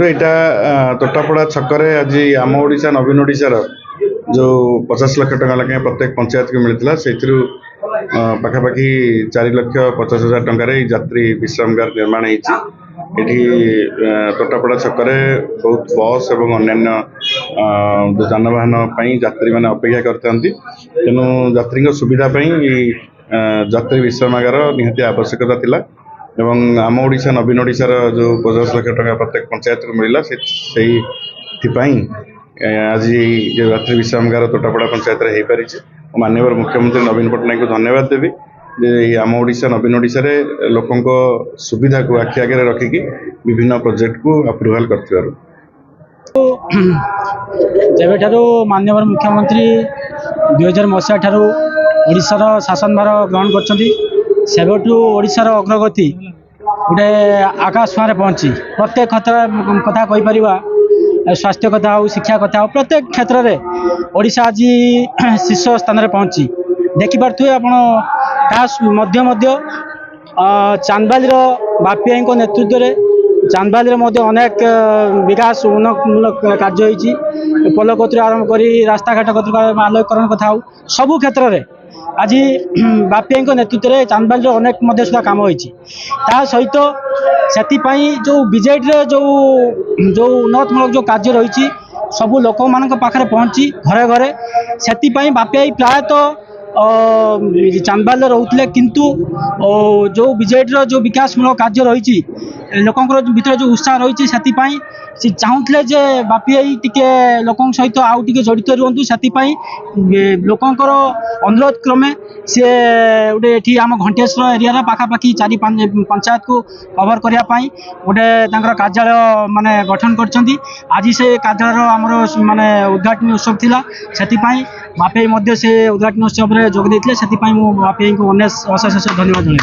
यहाँ तोटापड़ा छक आज आम ओडिशा नवीन ओडिशार जो 50 लाख टका लेखे प्रत्येक पंचायत को मिलता से पाखापाखि 4,50,000 टकर यात्री विश्रामगार निर्माण होती तोटापड़ा छक बहुत बस और अन्य जानवाहन यात्री मैंने अपेक्षा करते तेणु यात्री सुविधा यात्री विश्रामगार निहाती आवश्यकता थिला एवं आम ओडिशा नवीन ओडिशार जो 50 लाख टका प्रत्येक पंचायत को मिलला से आज जो यात्री विश्रामगार तोटापड़ा पंचायत हो पारी माननीय मुख्यमंत्री नवीन पट्टनायक को धन्यवाद देवी जे आम ओडिशा नवीन ओडिशा रे लोकों सुविधा को आखि आगे रखिकी विभिन्न प्रोजेक्ट को अप्रूवाल कर जब माननीय मुख्यमंत्री 2000 मसीहा ठारू ओडिशार शासन भार ग्रहण कर ओडिशार अग्रगति गोटे आकाश छुआ पहुँची प्रत्येक क्षेत्र कथा कहीपर स्वास्थ्य कथा हो शिक्षा कथा हो प्रत्येक क्षेत्र में ओडिशा आज शीर्ष स्थान में पहुँची देखिपे मध्य चांदबाली बापी भाई नेतृत्व में चांदबाली अनेक विकास उन्नतमूलक कार्य होती पोलकतु आरंभ कर रास्ताघाट आलोकरण कथा हो सबू क्षेत्र में आज बापी भाई नेतृत्व में चांदबाली अनेक सुधा कम होती सहित से जो बीजेडी जो उन्नतमूलक जो कार्य रही सबू लोक मान पाखे पहुँची घरे घरे से बापी भाई प्रायतः चांदबाली रोते किंतु जो बीजेडी जो विकासमूलक कार्य रही लोकंर भीतर जो उत्साह रही से चाहूले जे बापी भाई टिके लोक सहित आउ टे जड़ित रुहतु से लोकंर अनुरोध क्रमे सी गोटे आम घंटेश्वर एरिया पाखापाखि 4-5 पंचायत को कवर करने गोटे कार्यालय माने गठन कर आज से कार्यालय आमर माने उद्घाटन उत्सव थिला से बापी भाई से उद्घाटन उत्सव में जोग देते से बापी भाई को अशेष धन्यवाद जन।